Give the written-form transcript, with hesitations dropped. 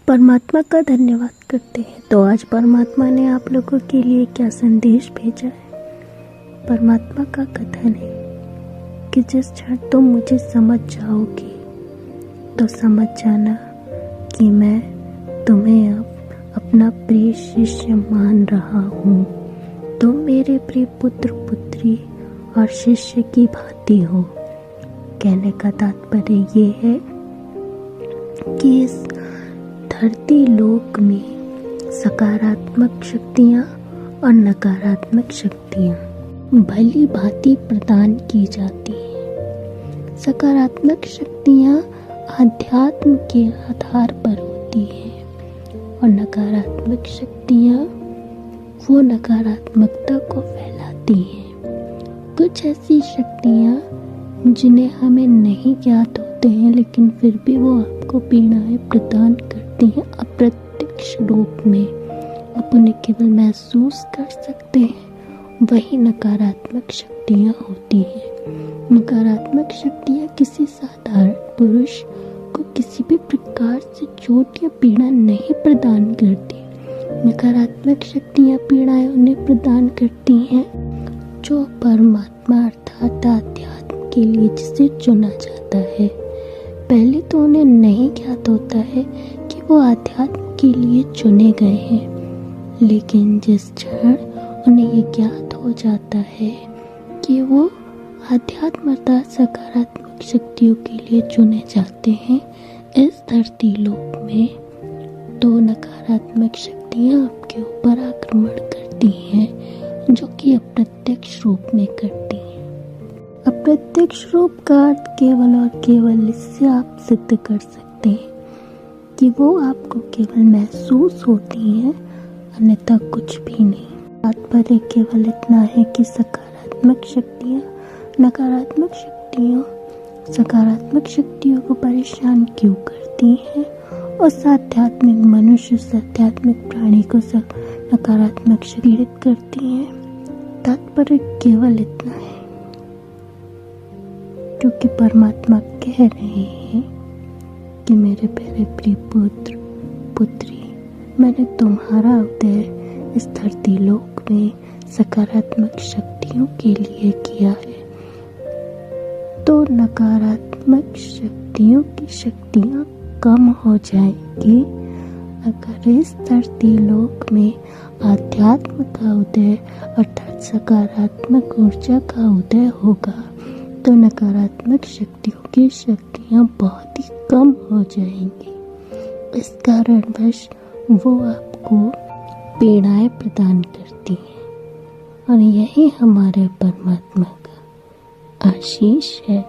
परमात्मा का धन्यवाद करते हैं। तो आज परमात्मा ने आप लोगों के लिए क्या संदेश भेजा है। परमात्मा का कथन है कि जिस क्षण तुम मुझे समझ जाओगे तो समझ जाना कि मैं तुम्हें अब अपना प्रिय शिष्य मान रहा हूँ। तुम मेरे प्रिय पुत्र पुत्री और शिष्य की भांति हो। कहने का तात्पर्य ये है कि इस धरती लोक में सकारात्मक शक्तियाँ और नकारात्मक शक्तियाँ भली भांति प्रदान की जाती हैं। सकारात्मक शक्तियाँ आध्यात्म के आधार पर होती हैं और नकारात्मक शक्तियाँ वो नकारात्मकता को फैलाती हैं। कुछ ऐसी शक्तियाँ जिन्हें हमें नहीं ज्ञात होते हैं लेकिन फिर भी वो आपको पीड़ाएं प्रदान करती हैं अप्रत्यक्ष रूप में, आप उन्हें केवल महसूस कर सकते हैं, वही नकारात्मक शक्तियाँ होती हैं। नकारात्मक शक्तियाँ किसी साधारण पुरुष को किसी भी प्रकार से चोट या पीड़ा नहीं प्रदान करती। नकारात्मक शक्तियाँ पीड़ाएं उन्हें प्रदान करती हैं जो परमात्मा अर्थात आध्यात्म के लिए जिसे चुना जाता है। पहले तो उन्हें नहीं ज्ञात होता है कि वो आध्यात्म के लिए चुने गए हैं, लेकिन जिस क्षण उन्हें ये ज्ञात हो जाता है कि वो आध्यात्म अर्थात सकारात्मक शक्तियों के लिए चुने जाते हैं इस धरती लोक में, तो नकारात्मक शक्तियाँ आपके ऊपर आक्रमण करती हैं जो कि अप्रत्यक्ष रूप में करती हैं। अप्रत्यक्ष रूप का अर्थ केवल और केवल इससे आप सिद्ध कर सकते हैं कि वो आपको केवल महसूस होती हैं, अन्यथा कुछ भी नहीं। तात्पर्य केवल इतना है कि सकारात्मक शक्तियाँ सकारात्मक शक्तियों को परेशान क्यों करती हैं और आध्यात्मिक मनुष्य से आध्यात्मिक प्राणी को नकारात्मक पीड़ित करती हैं। तात्पर्य केवल इतना है क्योंकि परमात्मा कह रहे हैं कि मेरे प्यारे प्रिय पुत्र पुत्री, मैंने तुम्हारा उदय इस धरती लोक में सकारात्मक शक्तियों के लिए किया है, तो नकारात्मक शक्तियों की शक्तियाँ कम हो जाएंगी अगर इस धरती लोक में आध्यात्म का उदय अर्थात सकारात्मक ऊर्जा का उदय होगा, तो नकारात्मक शक्तियों की शक्तियाँ बहुत ही कम हो जाएंगी। इस कारणवश वो आपको पीड़ाएं प्रदान करती हैं और यही हमारे परमात्मा का आशीष है।